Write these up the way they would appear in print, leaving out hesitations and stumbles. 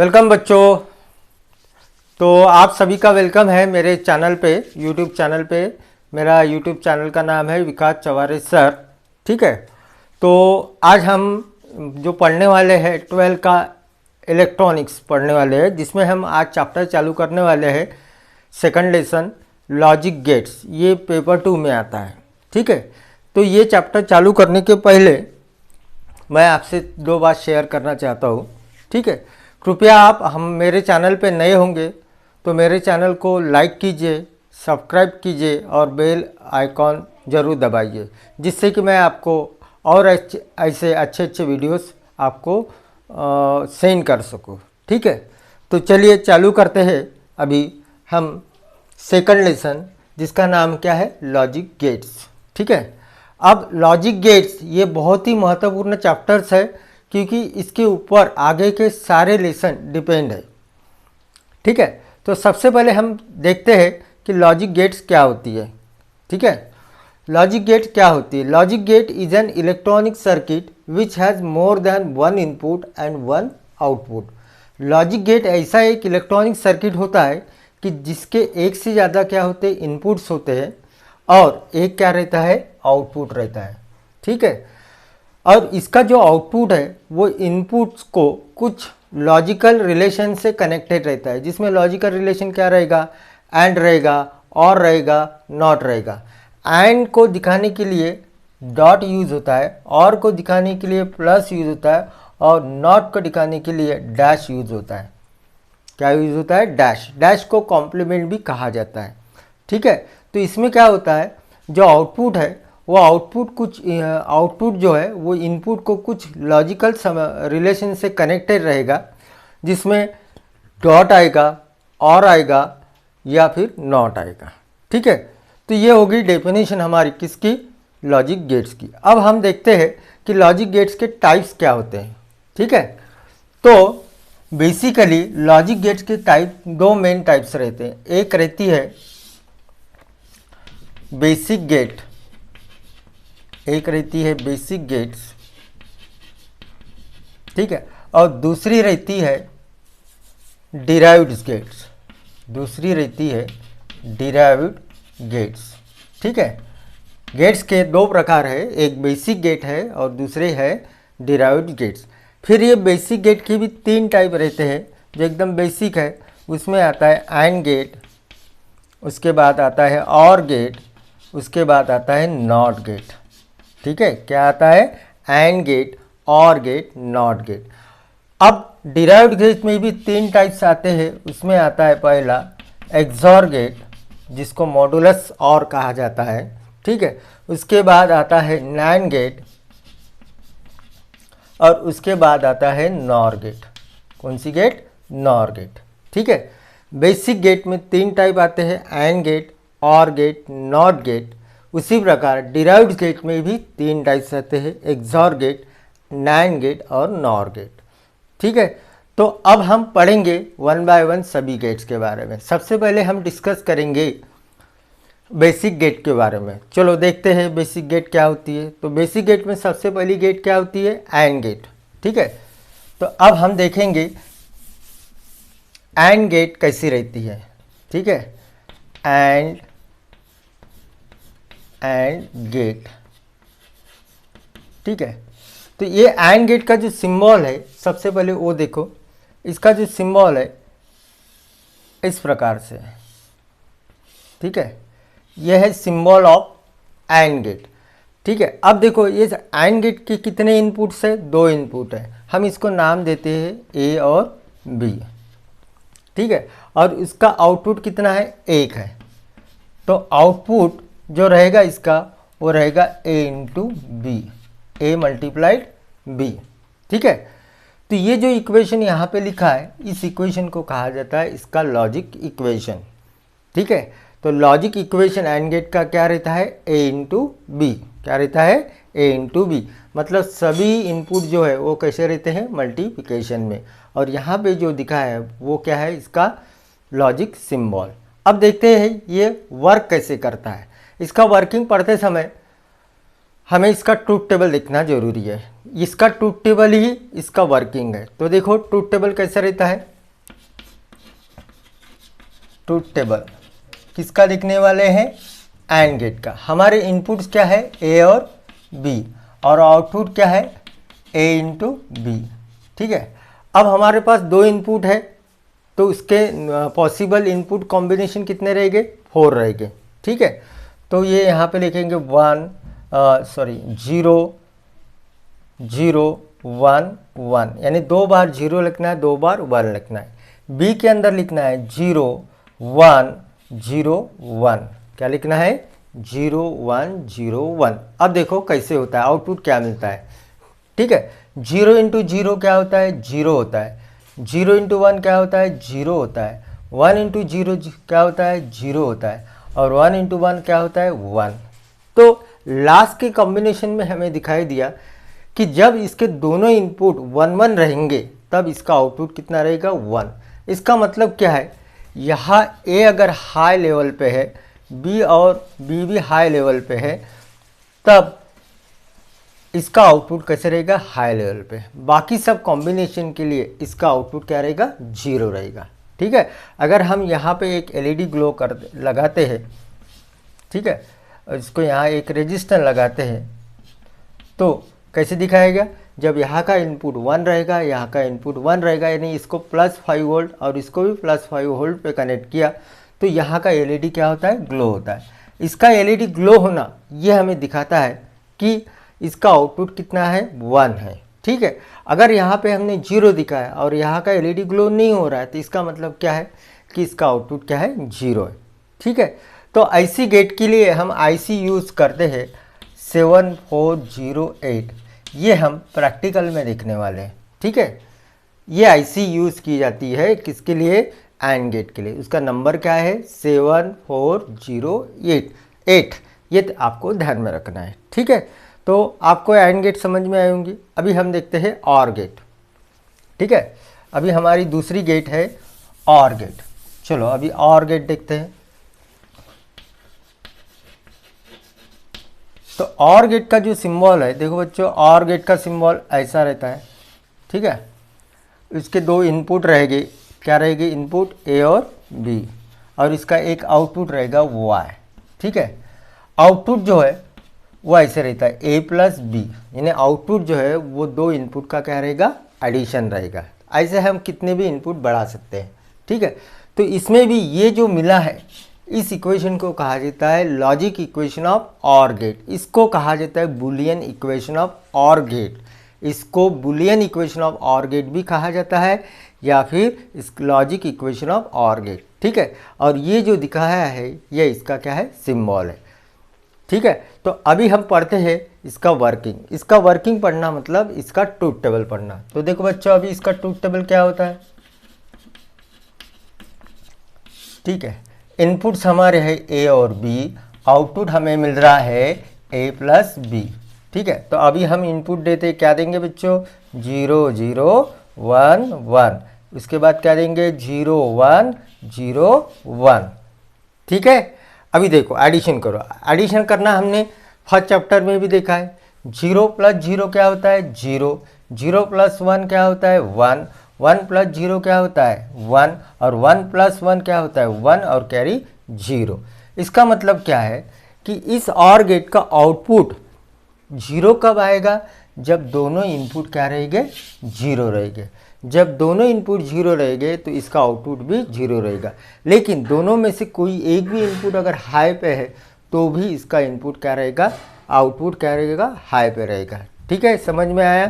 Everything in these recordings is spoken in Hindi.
वेलकम बच्चों। तो आप सभी का वेलकम है मेरे चैनल पे, यूट्यूब चैनल पे। मेरा यूट्यूब चैनल का नाम है विकास चवारे सर। ठीक है, तो आज हम जो पढ़ने वाले हैं 12 का इलेक्ट्रॉनिक्स पढ़ने वाले हैं, जिसमें हम आज चैप्टर चालू करने वाले हैं सेकंड लेसन लॉजिक गेट्स। ये पेपर 2 में आता है। ठीक है, तो ये चैप्टर चालू करने के पहले मैं आपसे 2 बात शेयर करना चाहता हूँ। ठीक है, कृपया आप हम मेरे चैनल पे नए होंगे तो मेरे चैनल को लाइक कीजिए, सब्सक्राइब कीजिए और बेल आइकॉन ज़रूर दबाइए, जिससे कि मैं आपको और ऐसे अच्छे वीडियोस आपको सेंड कर सकूँ। ठीक है, तो चलिए चालू करते हैं अभी हम सेकंड लेसन, जिसका नाम क्या है, लॉजिक गेट्स। ठीक है, अब लॉजिक गेट्स ये बहुत ही महत्वपूर्ण चैप्टर्स है, क्योंकि इसके ऊपर आगे के सारे लेसन डिपेंड है। ठीक है, तो सबसे पहले हम देखते हैं कि लॉजिक गेट्स क्या होती है। ठीक है, लॉजिक गेट क्या होती है। Logic gate is an electronic circuit which has more than one input and one output. Logic gate ऐसा एक इलेक्ट्रॉनिक सर्किट होता है कि जिसके एक से ज़्यादा क्या होते हैं, इनपुट्स होते हैं और एक क्या रहता है, आउटपुट रहता है। ठीक है, और इसका जो आउटपुट है वो इनपुट्स को कुछ लॉजिकल रिलेशन से कनेक्टेड रहता है, जिसमें लॉजिकल रिलेशन क्या रहेगा, एंड रहेगा, और रहेगा, नॉट रहेगा। एंड को दिखाने के लिए डॉट यूज़ होता है, और को दिखाने के लिए प्लस यूज़ होता है, और नॉट को दिखाने के लिए डैश यूज़ होता है। क्या यूज़ होता है, डैश। डैश को कॉम्प्लीमेंट भी कहा जाता है। ठीक है, तो इसमें क्या होता है, जो आउटपुट है वो आउटपुट जो है वो इनपुट को कुछ लॉजिकल रिलेशन से कनेक्टेड रहेगा, जिसमें डॉट आएगा, और आएगा, या फिर नॉट आएगा। ठीक है, तो ये होगी डेफिनेशन हमारी किसकी, लॉजिक गेट्स की। अब हम देखते हैं कि लॉजिक गेट्स के टाइप्स क्या होते हैं। ठीक है, तो बेसिकली लॉजिक गेट्स के टाइप 2 मेन टाइप्स रहते हैं। एक रहती है बेसिक गेट, एक रहती है बेसिक गेट्स। ठीक है, और दूसरी रहती है डिराइव्ड गेट्स। दूसरी रहती है डिराइव्ड गेट्स। ठीक है, गेट्स के 2 प्रकार है, एक बेसिक गेट है और दूसरे है डिराइव्ड गेट्स। फिर ये बेसिक गेट के भी 3 टाइप रहते हैं। जो एकदम बेसिक है उसमें आता है एंड गेट, उसके बाद आता है और गेट, उसके बाद आता है नॉट गेट। ठीक है, क्या आता है, एंड गेट, और गेट, नॉट गेट। अब डिराइव्ड गेट में भी 3 टाइप्स आते हैं। उसमें आता है पहला एक्सॉर गेट, जिसको मॉडुलस और कहा जाता है। ठीक है, उसके बाद आता है नैंड गेट, और उसके बाद आता है नॉर गेट। कौन सी गेट, नॉर गेट। ठीक है, बेसिक गेट में 3 टाइप आते हैं, एंड गेट, और गेट, नॉट गेट। उसी प्रकार डिराइव्ड गेट में भी 3 टाइप्स आते हैं, एक्सॉर गेट, नैंड गेट और नॉर गेट। ठीक है, तो अब हम पढ़ेंगे 1 बाय 1 सभी गेट्स के बारे में। सबसे पहले हम डिस्कस करेंगे बेसिक गेट के बारे में। चलो देखते हैं बेसिक गेट क्या होती है। तो बेसिक गेट में सबसे पहली गेट क्या होती है, एंड गेट। ठीक है, तो अब हम देखेंगे एंड गेट कैसी रहती है। ठीक है, एंड गेट। ठीक है, तो ये एंड गेट का जो सिंबल है, सबसे पहले वो देखो। इसका जो सिंबल है इस प्रकार से। ठीक है, यह है सिंबल ऑफ एंड गेट। ठीक है, अब देखो ये एंड गेट के कितने इनपुट्स है, 2 इनपुट है। हम इसको नाम देते हैं ए और बी। ठीक है, और इसका आउटपुट कितना है, 1 है। तो आउटपुट जो रहेगा इसका वो रहेगा a into B, A multiplied B. ठीक है, तो ये जो इक्वेशन यहाँ पे लिखा है, इस इक्वेशन को कहा जाता है इसका लॉजिक इक्वेशन। ठीक है, तो लॉजिक इक्वेशन एंड गेट का क्या रहता है, a इंटू बी। क्या रहता है, a इंटू बी। मतलब सभी इनपुट जो है वो कैसे रहते हैं, मल्टीप्लिकेशन में। और यहाँ पे जो दिखा है वो क्या है, इसका लॉजिक सिंबल। अब देखते हैं ये वर्क कैसे करता है। इसका वर्किंग पढ़ते समय हमें इसका ट्रूथ टेबल लिखना जरूरी है। इसका ट्रूथ टेबल ही इसका वर्किंग है। तो देखो ट्रूथ टेबल कैसा रहता है। ट्रूथ टेबल किसका लिखने वाले हैं, एंड गेट का। हमारे इनपुट्स क्या है, ए और बी, और आउटपुट क्या है, ए इंटू बी। ठीक है, अब हमारे पास दो इनपुट है, तो उसके पॉसिबल इनपुट कॉम्बिनेशन कितने रहेंगे, 4 रहेंगे। ठीक है, तो ये यहाँ पे लिखेंगे 0 0 1 1, यानी 2 बार 0 लिखना है, 2 बार 1 लिखना है। बी के अंदर लिखना है 0 1 0 1, क्या लिखना है, 0 1 0 1। अब देखो कैसे होता है, आउटपुट क्या मिलता है। ठीक है, 0 इंटू 0 क्या होता है, 0 होता है। 0 इंटू 1 क्या होता है, 0 होता है। 1 इंटू 0 क्या होता है, 0 होता है। और 1 इंटू 1 क्या होता है, 1। तो लास्ट के कॉम्बिनेशन में हमें दिखाई दिया कि जब इसके दोनों इनपुट 1 1 रहेंगे तब इसका आउटपुट कितना रहेगा, 1। इसका मतलब क्या है, यहाँ ए अगर हाई लेवल पे है, बी और बी भी हाई लेवल पे है, तब इसका आउटपुट कैसे रहेगा, हाई लेवल पे। बाकी सब कॉम्बिनेशन के लिए इसका आउटपुट क्या रहेगा, 0 रहेगा। ठीक है, अगर हम यहाँ पे एक एलईडी ग्लो कर लगाते हैं, ठीक है, इसको यहाँ एक रेजिस्टर लगाते हैं, तो कैसे दिखाएगा, जब यहाँ का इनपुट 1 रहेगा, यहाँ का इनपुट 1 रहेगा, यानी इसको +5 वोल्ट और इसको भी +5 वोल्ट पे कनेक्ट किया, तो यहाँ का एलईडी क्या होता है, ग्लो होता है। इसका एलईडी ग्लो होना ये हमें दिखाता है कि इसका आउटपुट कितना है, 1 है। ठीक है, अगर यहाँ पे हमने 0 दिखाया और यहाँ का एलईडी ग्लो नहीं हो रहा है, तो इसका मतलब क्या है कि इसका आउटपुट क्या है, 0 है। ठीक है, तो आईसी गेट के लिए हम आईसी यूज़ करते हैं 7408, ये हम प्रैक्टिकल में देखने वाले हैं। ठीक है, ये आईसी यूज़ की जाती है किसके लिए, एंड गेट के लिए। उसका नंबर क्या है, 7408, ये आपको ध्यान में रखना है। ठीक है, तो आपको एंड गेट समझ में आई होंगी। अभी हम देखते हैं और गेट। ठीक है, अभी हमारी दूसरी गेट है और गेट। चलो अभी और गेट देखते हैं। तो और गेट का जो सिंबल है, देखो बच्चों, और गेट का सिंबल ऐसा रहता है। ठीक है, इसके दो इनपुट रहेंगे, क्या रहेगी, इनपुट ए और बी, और इसका एक आउटपुट रहेगा वाई। ठीक है, आउटपुट जो है वो ऐसे रहता है a प्लस बी, यानी आउटपुट जो है वो दो इनपुट का क्या रहेगा, एडिशन रहेगा। ऐसे हम कितने भी इनपुट बढ़ा सकते हैं। ठीक है, तो इसमें भी ये जो मिला है, इस इक्वेशन को कहा जाता है लॉजिक इक्वेशन ऑफ और गेट। इसको कहा जाता है बुलियन इक्वेशन ऑफ और गेट। इसको बुलियन इक्वेशन ऑफ और गेट भी कहा जाता है, या फिर इस लॉजिक इक्वेशन ऑफ और गेट। ठीक है, और ये जो दिखाया है ये इसका क्या है, सिंबल है। ठीक है, तो अभी हम पढ़ते हैं इसका वर्किंग। इसका वर्किंग पढ़ना मतलब इसका ट्रूथ टेबल पढ़ना। तो देखो बच्चों, अभी इसका ट्रूथ टेबल क्या होता है। ठीक है, इनपुट्स हमारे हैं ए और बी, आउटपुट हमें मिल रहा है ए प्लस बी। ठीक है, तो अभी हम इनपुट देते क्या देंगे बच्चों, 0 0 1 1, उसके बाद क्या देंगे, 0 1 0 1। ठीक है, अभी देखो एडिशन करो। एडिशन करना हमने फर्स्ट चैप्टर में भी देखा है। 0 प्लस 0 क्या होता है, 0। 0 प्लस 1 क्या होता है, 1। 1 प्लस 0 क्या होता है, 1। और 1 प्लस 1 क्या होता है, 1 और कैरी 0। इसका मतलब क्या है कि इस और गेट का आउटपुट 0 कब आएगा, जब दोनों इनपुट क्या रहेंगे, 0 रहेंगे। जब दोनों इनपुट 0 रहेंगे तो इसका आउटपुट भी 0 रहेगा। लेकिन दोनों में से कोई एक भी इनपुट अगर हाई पे है तो भी इसका इनपुट क्या रहेगा, आउटपुट क्या रहेगा, हाई पे रहेगा। ठीक है, समझ में आया।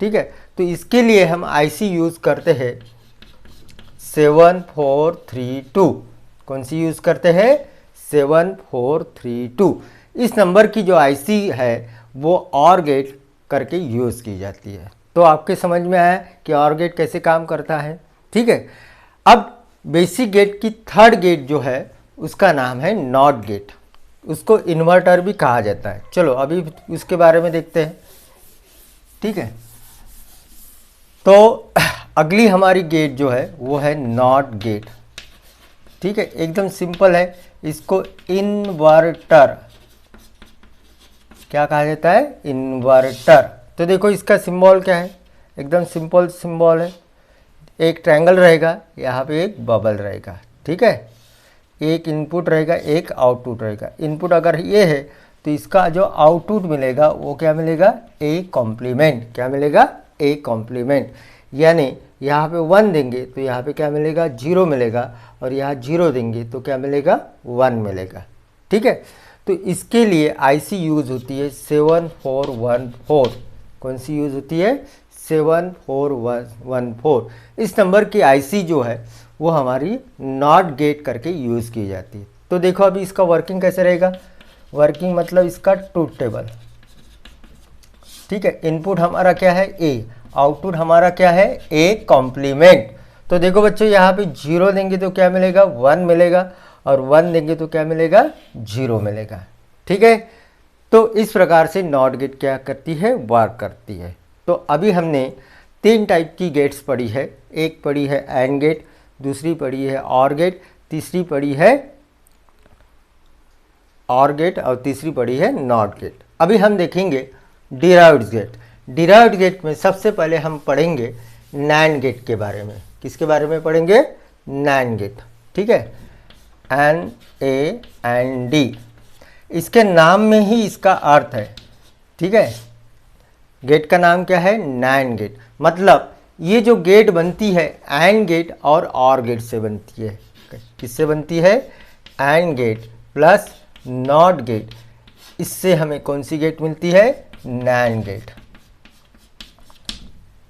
ठीक है, तो इसके लिए हम आईसी यूज़ करते हैं 7432। कौन सी यूज़ करते हैं, 7432। इस नंबर की जो आईसी है वो और गेट करके यूज़ की जाती है। तो आपके समझ में आया कि और गेट कैसे काम करता है। ठीक है, अब बेसिक गेट की थर्ड गेट जो है उसका नाम है नॉट गेट। उसको इन्वर्टर भी कहा जाता है। चलो अभी उसके बारे में देखते हैं। ठीक है, तो अगली हमारी गेट जो है वो है नॉट गेट। ठीक है, एकदम सिंपल है। इसको इन्वर्टर क्या कहा जाता है, इन्वर्टर। तो देखो इसका सिंबल क्या है, एकदम सिंपल सिंबल है, एक ट्रायंगल रहेगा, यहाँ पे एक बबल रहेगा, ठीक है, एक इनपुट रहेगा, एक आउटपुट रहेगा। इनपुट अगर ये है तो इसका जो आउटपुट मिलेगा वो क्या मिलेगा, ए कॉम्प्लीमेंट। क्या मिलेगा, ए कॉम्प्लीमेंट। यानी यहाँ पे 1 देंगे तो यहाँ पे क्या मिलेगा, 0 मिलेगा, और यहाँ 0 देंगे तो क्या मिलेगा, 1 मिलेगा, ठीक है। तो इसके लिए आईसी यूज़ होती है 7414। कौन सी यूज़ होती है, 7414। इस नंबर की आईसी जो है वो हमारी नॉट गेट करके यूज़ की जाती है। तो देखो अभी इसका वर्किंग कैसे रहेगा, वर्किंग मतलब इसका ट्रूथ टेबल, ठीक है। इनपुट हमारा क्या है, ए, आउटपुट हमारा क्या है, ए कॉम्प्लीमेंट। तो देखो बच्चों यहाँ पे 0 देंगे तो क्या मिलेगा, 1 मिलेगा, और 1 देंगे तो क्या मिलेगा, 0 मिलेगा, ठीक है। तो इस प्रकार से नॉट गेट क्या करती है, वर्क करती है। तो अभी हमने 3 टाइप की गेट्स पढ़ी है, एक पढ़ी है एंड गेट, दूसरी पढ़ी है ऑर गेट, तीसरी पढ़ी है ऑर गेट, और तीसरी पढ़ी है नॉट गेट। अभी हम देखेंगे डिराइव्ड गेट। डिराइव्ड गेट में सबसे पहले हम पढ़ेंगे नैंड गेट के बारे में। किसके बारे में पढ़ेंगे, नैंड गेट, ठीक है, NAND। इसके नाम में ही इसका अर्थ है, ठीक है। गेट का नाम क्या है, नैंड गेट। मतलब ये जो गेट बनती है एंड गेट और ऑर गेट से बनती है। किससे बनती है, and gate plus not gate, इससे हमें कौन सी गेट मिलती है, नैंड गेट,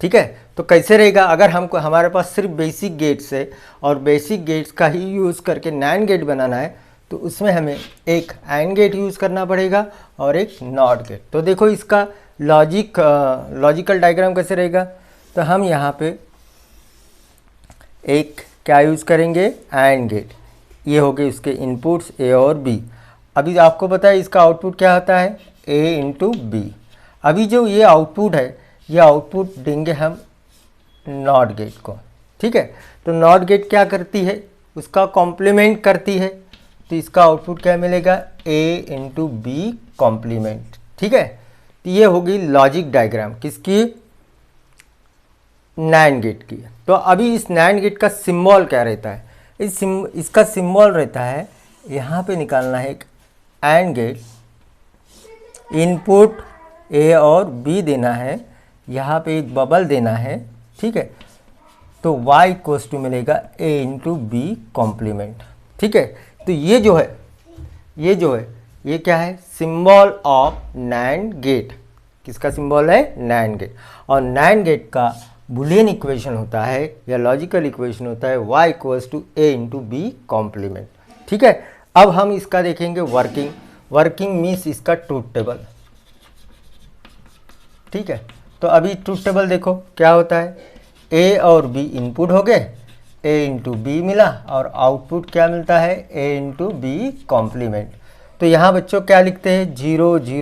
ठीक है। तो कैसे रहेगा, अगर हमको हमारे पास सिर्फ बेसिक गेट्स है और बेसिक गेट्स का ही यूज़ करके नैंड गेट बनाना है, तो उसमें हमें एक एंड गेट यूज़ करना पड़ेगा और एक नॉट गेट। तो देखो इसका लॉजिकल डायग्राम कैसे रहेगा। तो हम यहाँ पे एक क्या यूज़ करेंगे, एंड गेट। ये हो गए उसके इनपुट्स ए और बी। अभी आपको पता है इसका आउटपुट क्या होता है, ए इंटू बी। अभी जो ये आउटपुट है, ये आउटपुट देंगे हम नॉट गेट को, ठीक है। तो नॉट गेट क्या करती है, उसका कॉम्प्लीमेंट करती है। तो इसका आउटपुट क्या मिलेगा, ए इंटू बी कॉम्प्लीमेंट, ठीक है। तो ये होगी लॉजिक डायग्राम किसकी, नैंड गेट की। तो अभी इस नैंड गेट का सिंबल क्या रहता है, इसका सिंबल रहता है, यहाँ पे निकालना है एक एंड गेट, इनपुट ए और बी देना है, यहाँ पे एक बबल देना है, ठीक है। तो y इक्वल्स टू मिलेगा a इंटू बी कॉम्प्लीमेंट, ठीक है। तो ये जो है ये क्या है, सिंबल ऑफ नैंड गेट। किसका सिंबल है, नैंड गेट। और नैंड गेट का बुलियन इक्वेशन होता है या लॉजिकल इक्वेशन होता है y equals to a into B complement, ठीक है। अब हम इसका देखेंगे वर्किंग मीन्स इसका ट्रूथ टेबल, ठीक है। तो अभी ट्रूथ टेबल देखो क्या होता है, ए और बी इनपुट हो गए, ए इंटू बी मिला, और आउटपुट क्या मिलता है, ए इंटू बी कॉम्प्लीमेंट। तो यहाँ बच्चों क्या लिखते हैं, 0 0